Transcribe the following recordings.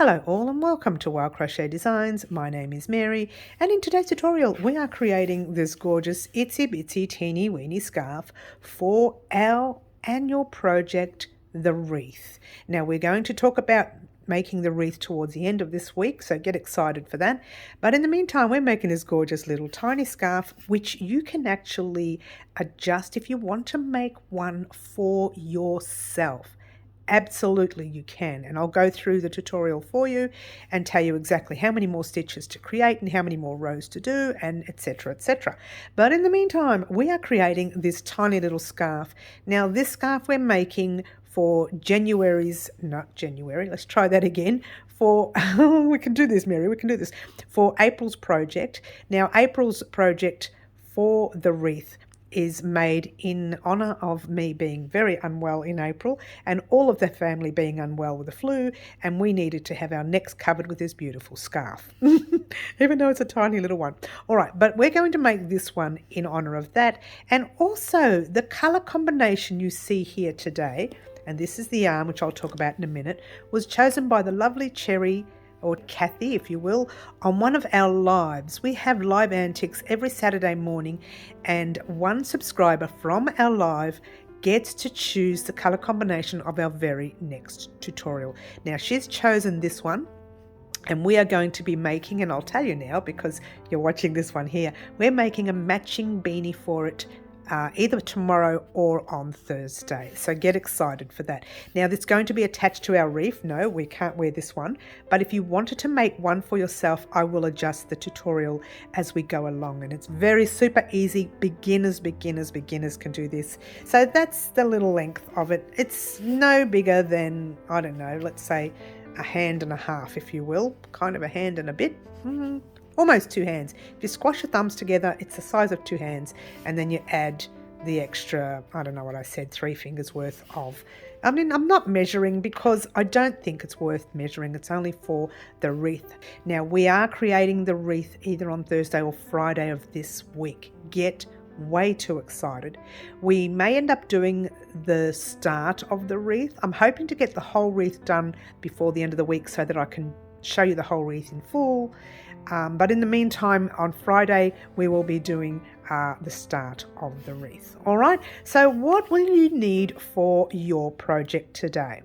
Hello all and welcome to Wow Crochet Designs. My name is Mary and in today's tutorial we are creating this gorgeous itsy bitsy teeny weeny scarf for our annual project, the wreath. Now we're going to talk about making the wreath towards the end of this week, so get excited for that. But in the meantime, we're making this gorgeous little tiny scarf which you can actually adjust if you want to make one for yourself. Absolutely you can, and I'll go through the tutorial for you and tell you exactly how many more stitches to create and how many more rows to do, and etc, etc. But in the meantime, we are creating this tiny little scarf. Now this scarf we're making for let's try that again, for we can do this, Mary, we can do this, for April's project. Now April's project for the wreath is made in honour of me being very unwell in April and all of the family being unwell with the flu, and we needed to have our necks covered with this beautiful scarf, even though it's a tiny little one. All right, but we're going to make this one in honour of that, and also the colour combination you see here today, and this is the yarn which I'll talk about in a minute, was chosen by the lovely Cherry, or Cathy if you will, on one of our lives. We have live Antics every Saturday morning, and one subscriber from our live gets to choose the colour combination of our very next tutorial. Now she's chosen this one, and we are going to be making, and I'll tell you now because you're watching this one here, we're making a matching beanie for it either tomorrow or on Thursday, so get excited for that. Now it's going to be attached to our wreath. No, we can't wear this one, but if you wanted to make one for yourself, I will adjust the tutorial as we go along, and it's very super easy. Beginners can do this. So that's the little length of it. It's no bigger than, I don't know, let's say a hand and a half, if you will, kind of a hand and a bit. Almost 2 hands. If you squash your thumbs together, it's the size of 2 hands, and then you add the extra, I don't know what I said, 3 fingers worth of, I mean, I'm not measuring because I don't think it's worth measuring. It's only for the wreath. Now we are creating the wreath either on Thursday or Friday of this week. Get way too excited. We may end up doing the start of the wreath. I'm hoping to get the whole wreath done before the end of the week so that I can show you the whole wreath in full. But in the meantime, on Friday, we will be doing the start of the wreath. All right, so what will you need for your project today?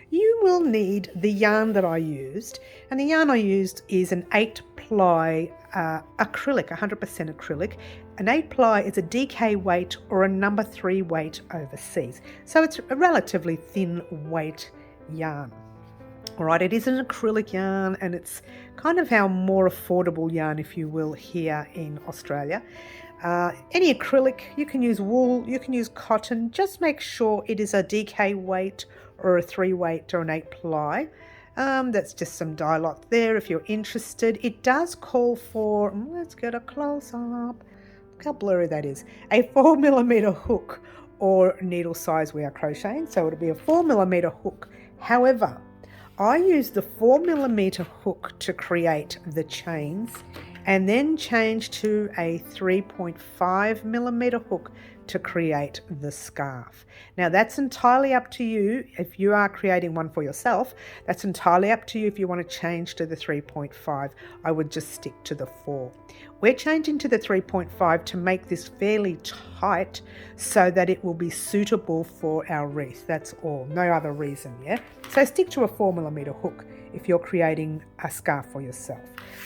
You will need the yarn that I used, and the yarn I used is an 8-ply acrylic, 100% acrylic. An 8-ply is a DK weight or a number 3 weight overseas, so it's a relatively thin weight yarn. All right, it is an acrylic yarn, and it's kind of our more affordable yarn, if you will, here in Australia. Any acrylic, you can use wool, you can use cotton. Just make sure it is a DK weight or a 3 weight or an 8-ply. That's just some dye lot there if you're interested. It does call for, let's get a close up, look how blurry that is, a 4mm hook or needle size we are crocheting, so it'll be a 4mm hook. However, I used the 4mm hook to create the chains, and then changed to a 3.5mm hook to create the scarf. Now that's entirely up to you. If you are creating one for yourself, that's entirely up to you. If you want to change to the 3.5, I would just stick to the 4. We're changing to the 3.5 to make this fairly tight so that it will be suitable for our wreath. That's all, no other reason, yeah? So stick to a 4mm hook if you're creating a scarf for yourself.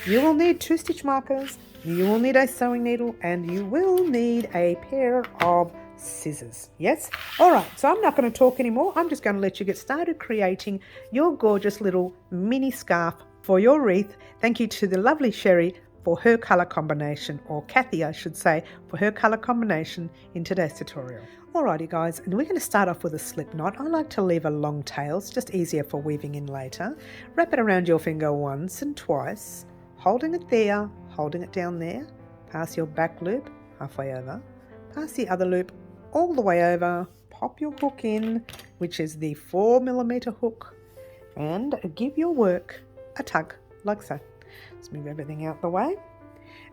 You will need 2 stitch markers, you will need a sewing needle, and you will need a pair of scissors. Yes? All right, so I'm not going to talk anymore. I'm just going to let you get started creating your gorgeous little mini scarf for your wreath. Thank you to the lovely Sherry for her colour combination, or Cathy I should say, for her colour combination in today's tutorial. Alrighty guys, and we're going to start off with a slip knot. I like to leave a long tail, it's just easier for weaving in later. Wrap it around your finger once and twice, holding it there, holding it down there, pass your back loop halfway over, pass the other loop all the way over, pop your hook in, which is the 4mm hook, and give your work a tug like so. Let's move everything out the way.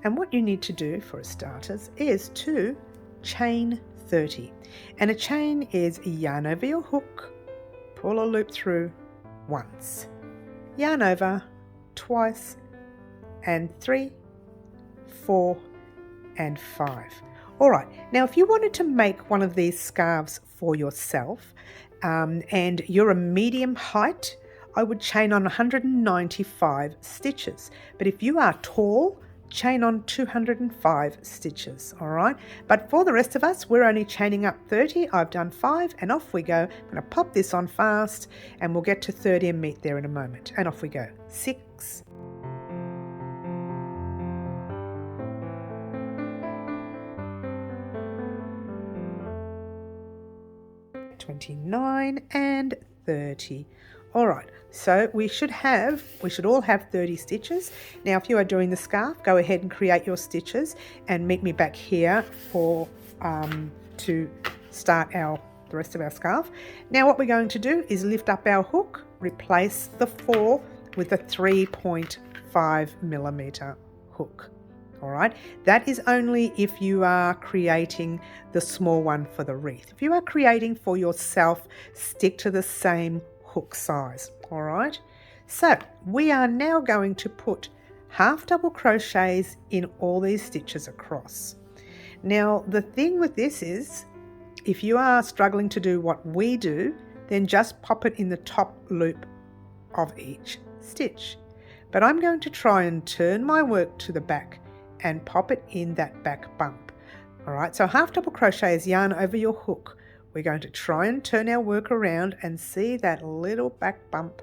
And what you need to do for starters is to chain 30. And a chain is yarn over your hook, pull a loop through once, yarn over twice, and 3, 4, and 5. All right, now if you wanted to make one of these scarves for yourself and you're a medium height, I would chain on 195 stitches. But if you are tall, chain on 205 stitches, all right? But for the rest of us, we're only chaining up 30. I've done 5 and off we go. I'm going to pop this on fast and we'll get to 30 and meet there in a moment. And off we go. 6, 29 and 30. All right, so we should all have 30 stitches. Now if you are doing the scarf, go ahead and create your stitches and meet me back here for to start the rest of our scarf. Now what we're going to do is lift up our hook, replace the 4 with a 3.5mm hook. All right, that is only if you are creating the small one for the wreath. If you are creating for yourself, stick to the same hook size. All right, so we are now going to put half double crochets in all these stitches across. Now the thing with this is, if you are struggling to do what we do, then just pop it in the top loop of each stitch. But I'm going to try and turn my work to the back and pop it in that back bump. All right, so half double crochet is yarn over your hook. We're going to try and turn our work around and see that little back bump.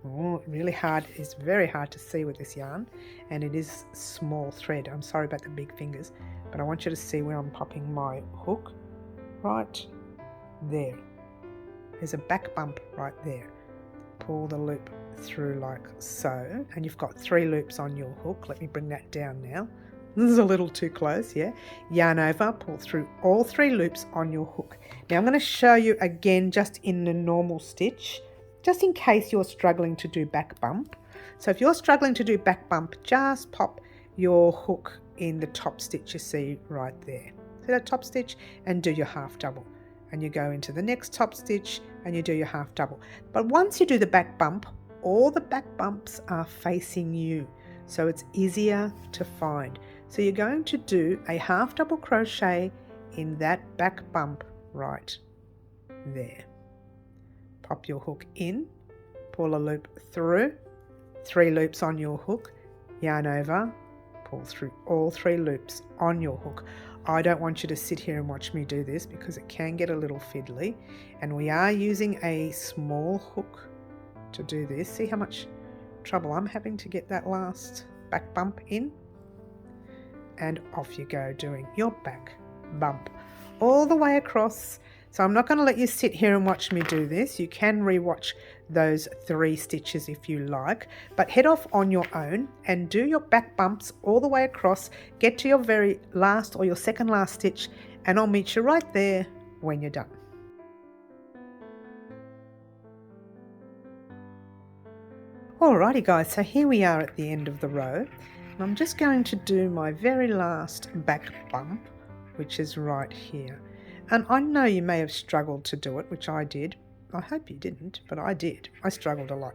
Oh, really hard. It's very hard to see with this yarn, and it is small thread. I'm sorry about the big fingers, but I want you to see where I'm popping my hook. Right there. There's a back bump right there. Pull the loop through like so, and you've got 3 loops on your hook. Let me bring that down now. This is a little too close, yeah. Yarn over, pull through all 3 loops on your hook. Now I'm going to show you again just in the normal stitch, just in case you're struggling to do back bump. So if you're struggling to do back bump, just pop your hook in the top stitch you see right there. See that top stitch, and do your half double. And you go into the next top stitch and you do your half double. But once you do the back bump, all the back bumps are facing you, so it's easier to find. So you're going to do a half double crochet in that back bump right there. Pop your hook in, pull a loop through, 3 loops on your hook, yarn over, pull through all 3 loops on your hook. I don't want you to sit here and watch me do this because it can get a little fiddly, and we are using a small hook to do this. See how much trouble I'm having to get that last back bump in? And off you go doing your back bump all the way across. So I'm not going to let you sit here and watch me do this. You can re-watch those 3 stitches if you like, but head off on your own and do your back bumps all the way across. Get to your very last or your second last stitch, and I'll meet you right there when you're done. Alrighty guys, so here we are at the end of the row. I'm just going to do my very last back bump, which is right here. And I know you may have struggled to do it, which I did. I hope you didn't, but I did. I struggled a lot.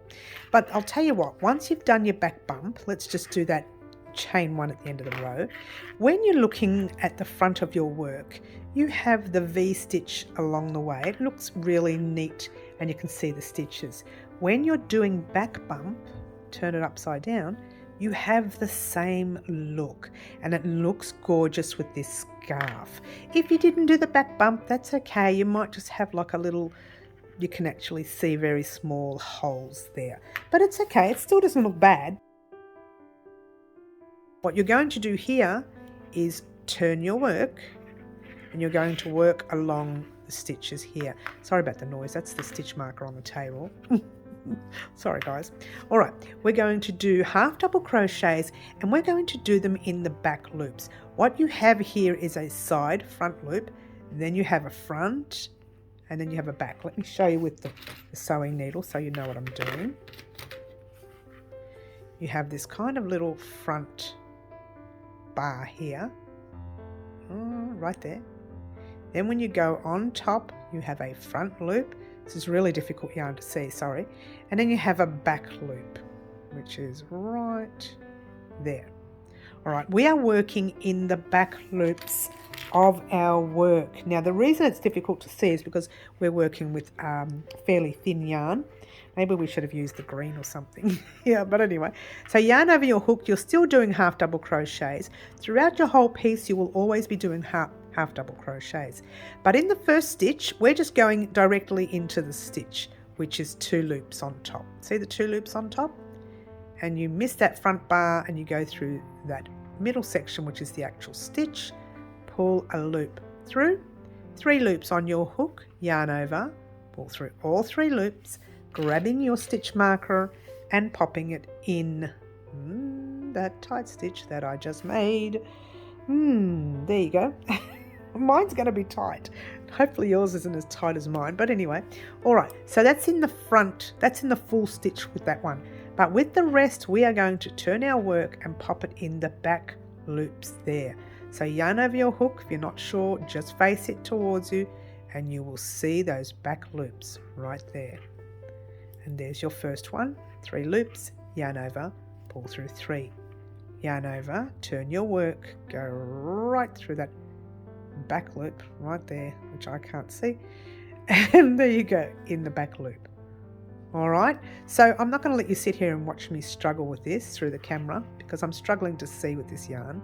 But I'll tell you what, once you've done your back bump, let's just do that chain 1 at the end of the row. When you're looking at the front of your work, you have the V stitch along the way. It looks really neat and you can see the stitches. When you're doing back bump, turn it upside down, you have the same look, and it looks gorgeous with this scarf. If you didn't do the back bump, that's okay. You might just have like a little, you can actually see very small holes there, but it's okay. It still doesn't look bad. What you're going to do here is turn your work, and you're going to work along the stitches here. Sorry about the noise. That's the stitch marker on the table. Sorry guys. All right, we're going to do half double crochets, and we're going to do them in the back loops. What you have here is a side front loop, then you have a front, and then you have a back. Let me show you with the sewing needle so you know what I'm doing. You have this kind of little front bar here, right there. Then when you go on top, you have a front loop. This is really difficult yarn to see, sorry. And then you have a back loop. which is right there. All right, we are working in the back loops of our work. Now, the reason it's difficult to see is because we're working with fairly thin yarn. Maybe we should have used the green or something. Yeah, but anyway. So yarn over your hook, you're still doing half double crochets. Throughout your whole piece, you will always be doing half double crochets. But in the first stitch, we're just going directly into the stitch, which is 2 loops on top. See the 2 loops on top? And you miss that front bar and you go through that middle section, which is the actual stitch, pull a loop through, 3 loops on your hook, yarn over, pull through all 3 loops, grabbing your stitch marker and popping it in that tight stitch that I just made. There you go. Mine's going to be tight. Hopefully yours isn't as tight as mine, but anyway. All right, so that's in the front, that's in the full stitch with that one. But with the rest, we are going to turn our work and pop it in the back loops there. So yarn over your hook. If you're not sure, just face it towards you and you will see those back loops right there. And there's your first one, 3 loops, yarn over, pull through 3. Yarn over, turn your work, go right through that back loop right there, which I can't see. And there you go, in the back loop. All right, so I'm not going to let you sit here and watch me struggle with this through the camera because I'm struggling to see with this yarn.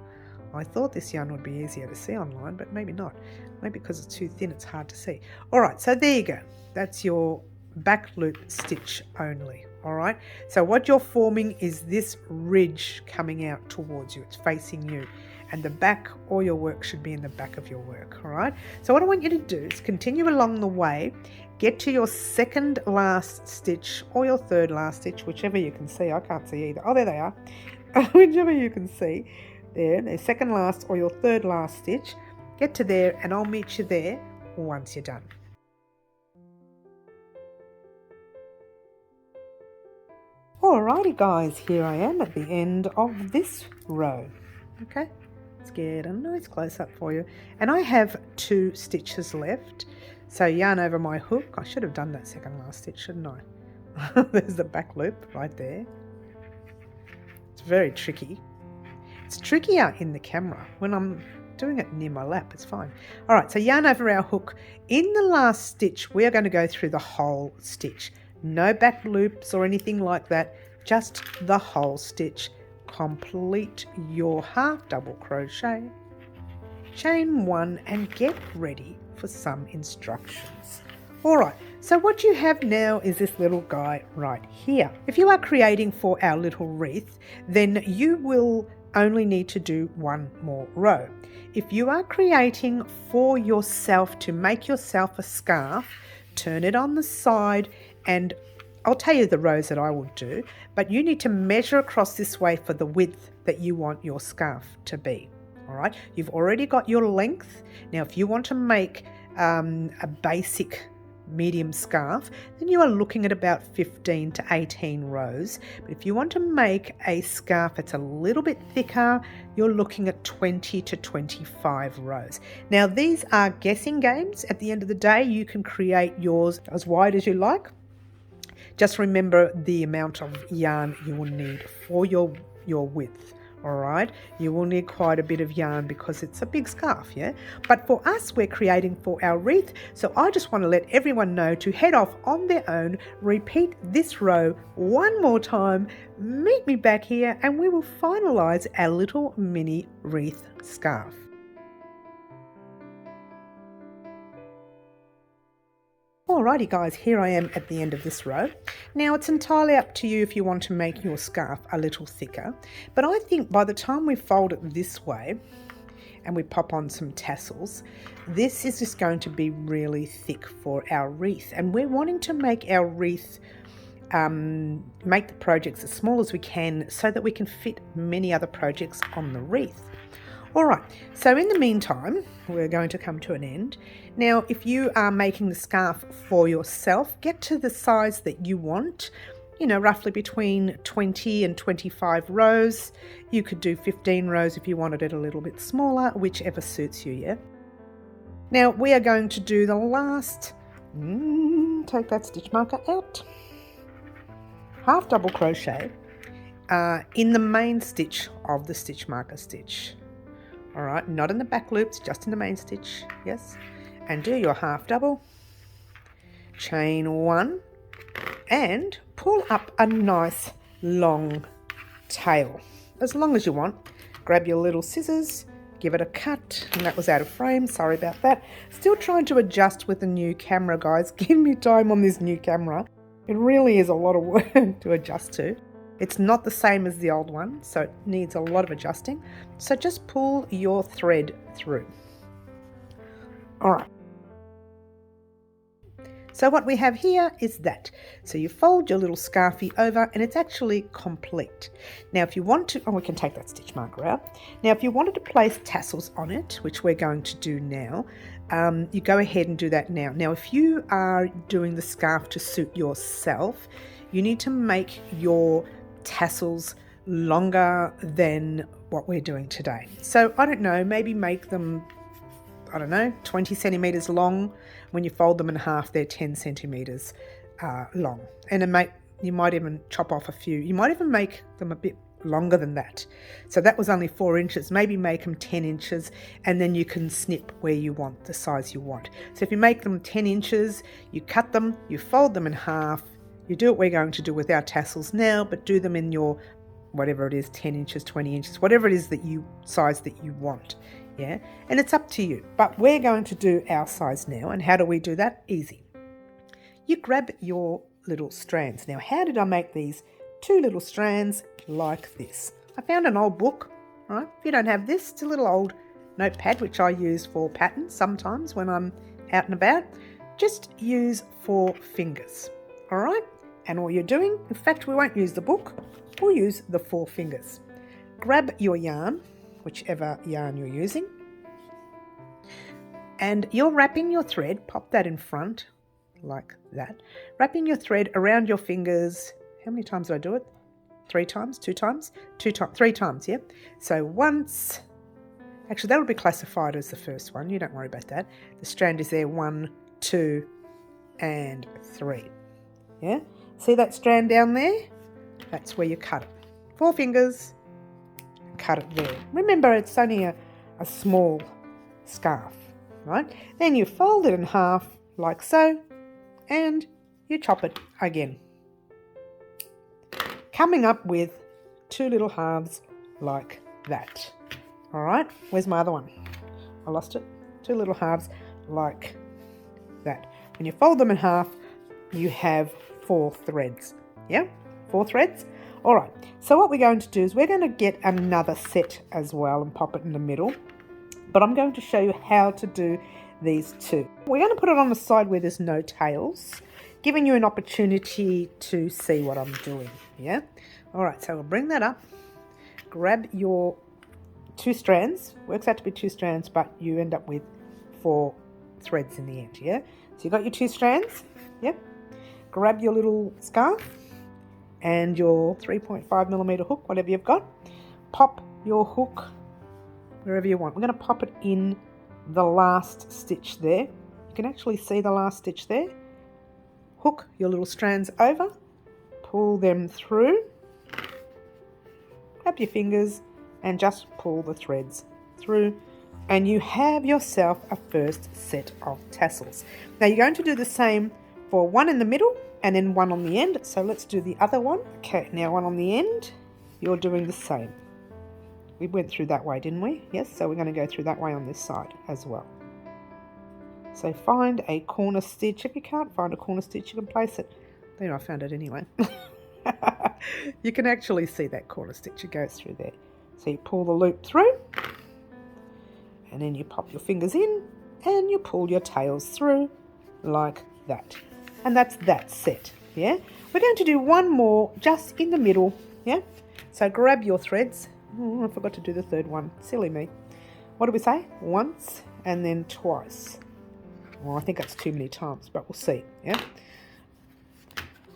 I thought this yarn would be easier to see online, but maybe not. Maybe because it's too thin, it's hard to see. All right, so there you go. That's your back loop stitch only. All right, so what you're forming is this ridge coming out towards you. It's facing you. And the back, all your work should be in the back of your work. All right, so what I want you to do is continue along the way. Get to your second last stitch or your third last stitch, whichever you can see. I can't see either. Oh, there they are. Whichever you can see. There, the second last or your third last stitch. Get to there and I'll meet you there once you're done. Alrighty guys, here I am at the end of this row. Okay, let's get a nice close up for you. And I have 2 stitches left. So yarn over my hook. I should have done that second last stitch, shouldn't I? There's the back loop right there. It's very tricky. It's trickier in the camera. When I'm doing it near my lap, it's fine. All right, so yarn over our hook. In the last stitch, we are going to go through the whole stitch. No back loops or anything like that, just the whole stitch. Complete your half double crochet, chain 1 and get ready for some instructions. Alright, so what you have now is this little guy right here. If you are creating for our little wreath, then you will only need to do 1 more row. If you are creating for yourself to make yourself a scarf, turn it on the side and I'll tell you the rows that I will do, but you need to measure across this way for the width that you want your scarf to be. All right, you've already got your length. Now, if you want to make a basic medium scarf, then you are looking at about 15 to 18 rows. But if you want to make a scarf that's a little bit thicker, you're looking at 20 to 25 rows. Now, these are guessing games. At the end of the day, you can create yours as wide as you like. Just remember the amount of yarn you will need for your width. All right, you will need quite a bit of yarn because it's a big scarf, yeah? But for us, we're creating for our wreath, so I just want to let everyone know to head off on their own, repeat this row 1 more time, meet me back here, and we will finalize our little mini wreath scarf. Alrighty guys, here I am at the end of this row. Now it's entirely up to you if you want to make your scarf a little thicker, but I think by the time we fold it this way and we pop on some tassels, this is just going to be really thick for our wreath, and we're wanting to make our wreath make the projects as small as we can so that we can fit many other projects on the wreath. Alright, so in the meantime, we're going to come to an end. Now, if you are making the scarf for yourself, get to the size that you want, you know, roughly between 20 and 25 rows. You could do 15 rows if you wanted it a little bit smaller, whichever suits you, yeah? Now, we are going to do the last, take that stitch marker out, half double crochet in the main stitch of the stitch marker stitch. All right, not in the back loops, just in the main stitch, yes. And do your half double, chain 1, and pull up a nice long tail, as long as you want. Grab your little scissors, give it a cut, and that was out of frame, sorry about that. Still trying to adjust with the new camera, guys. Give me time on this new camera. It really is a lot of work to adjust to. It's not the same as the old one, so it needs a lot of adjusting. So just pull your thread through. All right. So what we have here is that. So you fold your little scarfie over and it's actually complete. Now if you want to, we can take that stitch marker out. Now if you wanted to place tassels on it, which we're going to do now, you go ahead and do that now. Now if you are doing the scarf to suit yourself, you need to make your tassels longer than what we're doing today. So I don't know, maybe make them, 20 centimeters long. When you fold them in half, they're 10 centimeters long. And you might even chop off a few. You might even make them a bit longer than that. So that was only 4 inches. Maybe make them 10 inches and then you can snip where you want, the size you want. So if you make them 10 inches, you cut them, you fold them in half. You do what we're going to do with our tassels now, but do them in your, whatever it is, 10 inches, 20 inches, whatever it is that size that you want. Yeah, and it's up to you, but we're going to do our size now. And how do we do that? Easy. You grab your little strands. Now, how did I make these 2 little strands like this? I found an old book, right? If you don't have this, it's a little old notepad, which I use for patterns sometimes when I'm out and about. Just use 4 fingers, all right? And all you're doing, in fact, we won't use the book, we'll use the 4 fingers. Grab your yarn, whichever yarn you're using, and you're wrapping your thread, pop that in front like that, wrapping your thread around your fingers. How many times did I do it? 3 times, 2 times, 3 times, yeah? So once, actually that would be classified as the first one, you don't worry about that. The strand is there, 1, 2 and 3, yeah? See that strand down there? That's where you cut it. 4 fingers, cut it there. Remember, it's only a small scarf, right? Then you fold it in half like so, and you chop it again, coming up with 2 little halves like that. All right, where's my other one? I lost it. 2 little halves like that. When you fold them in half, you have 4 threads. Yeah, 4 threads. All right, so what we're going to do is we're going to get another set as well and pop it in the middle, but I'm going to show you how to do these 2. We're going to put it on the side where there's no tails, giving you an opportunity to see what I'm doing, yeah? All right, so we'll bring that up, grab your 2 strands, works out to be 2 strands, but you end up with 4 threads in the end, yeah? So you've got your 2 strands, yep? Grab your little scarf, and your 3.5mm hook, whatever you've got. Pop your hook wherever you want. We're going to pop it in the last stitch there. You can actually see the last stitch there. Hook your little strands over, pull them through, grab your fingers and just pull the threads through, and you have yourself a first set of tassels. Now you're going to do the same for one in the middle and then one on the end. So let's do the other one. Okay, now one on the end, you're doing the same. We went through that way, didn't we? Yes, so we're going to go through that way on this side as well. So find a corner stitch. If you can't find a corner stitch, you can place it. There, I found it anyway. You can actually see that corner stitch. It goes through there. So you pull the loop through, and then you pop your fingers in, and you pull your tails through like that. And that's that set, yeah? We're going to do one more just in the middle, yeah? So grab your threads. Oh, I forgot to do the third one. Silly me. What do we say? Once and then twice. Well, I think that's too many times, but we'll see, yeah?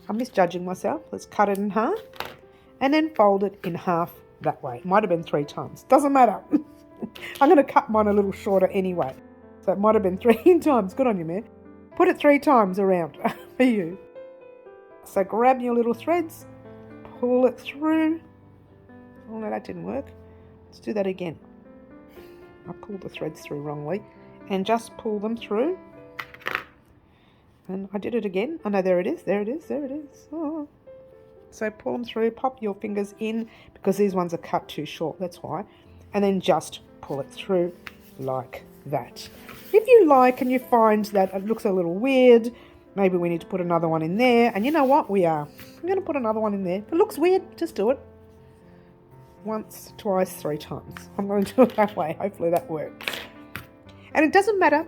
I'm misjudging myself. Let's cut it in half and then fold it in half that way. It might have been 3 times. Doesn't matter. I'm going to cut mine a little shorter anyway. So it might have been 3 times. Good on you, man. Put it 3 times around for you. So grab your little threads, pull it through Oh no, that didn't work. Let's do that again. I pulled the threads through wrongly, and just pull them through. And I did it again. Oh no, there it is, there it is, there it is. Oh. So pull them through, pop your fingers in, because these ones are cut too short, that's why. And then just pull it through like that. If you like and you find that it looks a little weird, maybe we need to put another one in there. And you know what? We're going to put another one in there. If it looks weird, just do it. Once, twice, 3 times. I'm going to do it that way. Hopefully that works. And it doesn't matter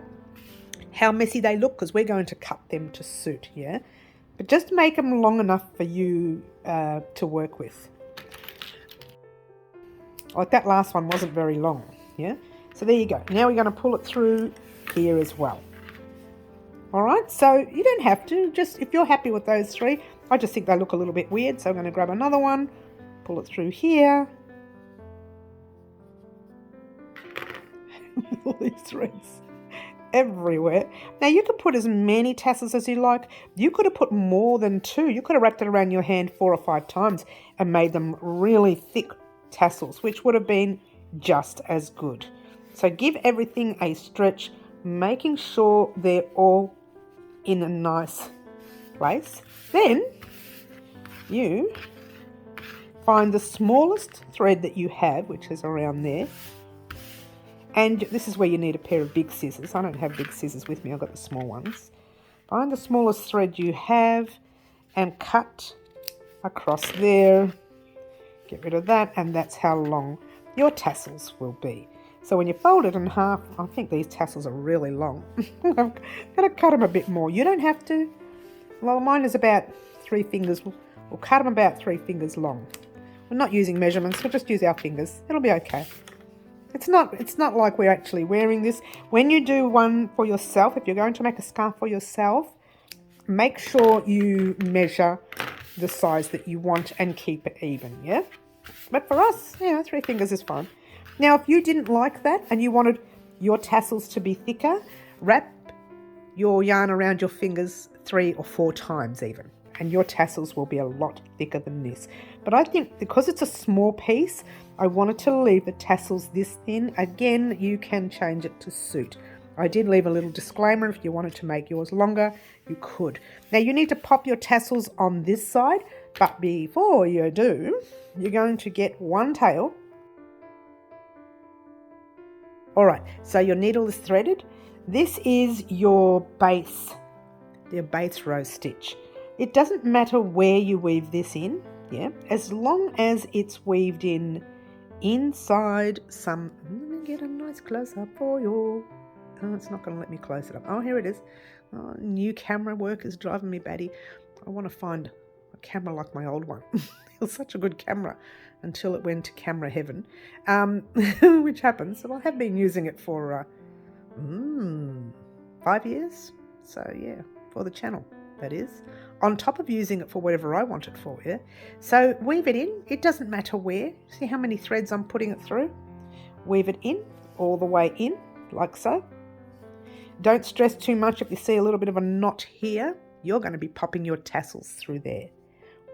how messy they look, because we're going to cut them to suit, yeah? But just make them long enough for you to work with. Like that last one wasn't very long, yeah? So there you go. Now we're going to pull it through here as well. All right, so you don't have to. Just if you're happy with those 3, I just think they look a little bit weird, so I'm going to grab another one, pull it through here. All these threads everywhere. Now you could put as many tassels as you like. You could have put more than 2. You could have wrapped it around your hand 4 or 5 times and made them really thick tassels, which would have been just as good. So give everything a stretch, making sure they're all in a nice place. Then you find the smallest thread that you have, which is around there. And this is where you need a pair of big scissors. I don't have big scissors with me. I've got the small ones. Find the smallest thread you have and cut across there. Get rid of that, and that's how long your tassels will be. So when you fold it in half, I think these tassels are really long. I'm going to cut them a bit more. You don't have to. Well, mine is about 3 fingers. We'll cut them about 3 fingers long. We're not using measurements. We'll just use our fingers. It'll be okay. It's not like we're actually wearing this. When you do one for yourself, if you're going to make a scarf for yourself, make sure you measure the size that you want and keep it even, yeah? But for us, 3 fingers is fine. Now, if you didn't like that and you wanted your tassels to be thicker, wrap your yarn around your fingers 3 or 4 times even, and your tassels will be a lot thicker than this. But I think because it's a small piece, I wanted to leave the tassels this thin. Again, you can change it to suit. I did leave a little disclaimer. If you wanted to make yours longer, you could. Now you need to pop your tassels on this side, but before you do, you're going to get one tail. All right, so your needle is threaded. This is your base row stitch. It doesn't matter where you weave this in, yeah, as long as it's weaved in inside some. Let me get a nice close up for you. Oh, it's not going to let me close it up. Oh, here it is. Oh, new camera work is driving me batty. I want to find a camera like my old one. It was such a good camera until it went to camera heaven, which happens. So I have been using it for 5 years. So yeah, for the channel, that is. On top of using it for whatever I want it for, yeah. So weave it in. It doesn't matter where. See how many threads I'm putting it through? Weave it in, all the way in, like so. Don't stress too much if you see a little bit of a knot here. You're going to be popping your tassels through there.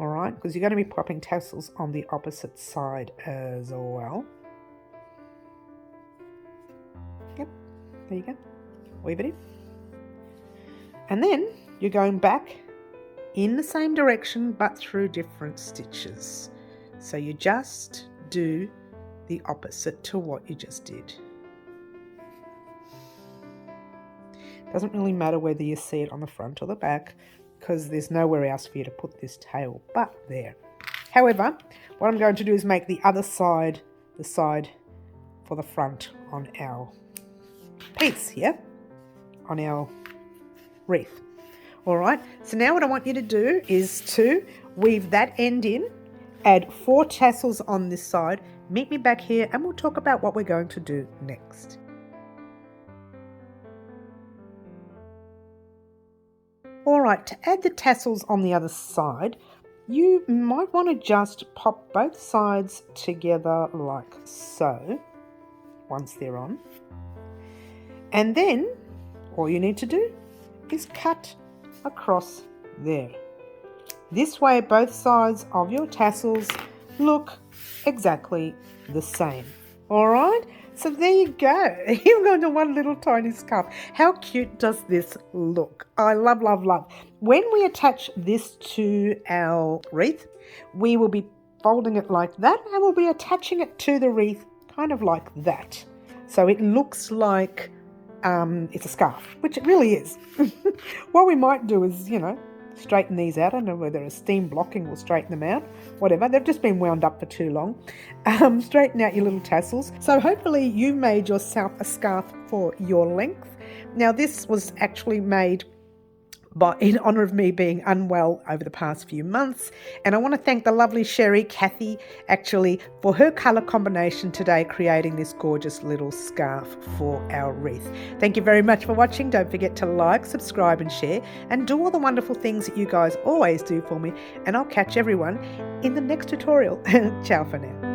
All right, because you're going to be popping tassels on the opposite side as well. Yep, there you go. Weave it in. And then you're going back in the same direction but through different stitches. So you just do the opposite to what you just did. Doesn't really matter whether you see it on the front or the back, because there's nowhere else for you to put this tail but there. However, what I'm going to do is make the other side the side for the front on our piece here, on our wreath. All right, so now what I want you to do is to weave that end in, add 4 tassels on this side, meet me back here and we'll talk about what we're going to do next. All right, to add the tassels on the other side, you might want to just pop both sides together like so, once they're on. And then all you need to do is cut across there. This way both sides of your tassels look exactly the same. All right, so there you go. You've got one little tiny scarf. How cute does this look? I love, love, love. When we attach this to our wreath, we will be folding it like that, and we'll be attaching it to the wreath kind of like that. So it looks like it's a scarf, which it really is. What we might do is, straighten these out. I don't know whether a steam blocking will straighten them out, whatever. They've just been wound up for too long. Straighten out your little tassels. So hopefully you made yourself a scarf for your length. Now this was actually made in honour of me being unwell over the past few months. And I want to thank the lovely Sherry, Cathy, actually, for her colour combination today, creating this gorgeous little scarf for our wreath. Thank you very much for watching. Don't forget to like, subscribe and share, and do all the wonderful things that you guys always do for me. And I'll catch everyone in the next tutorial. Ciao for now.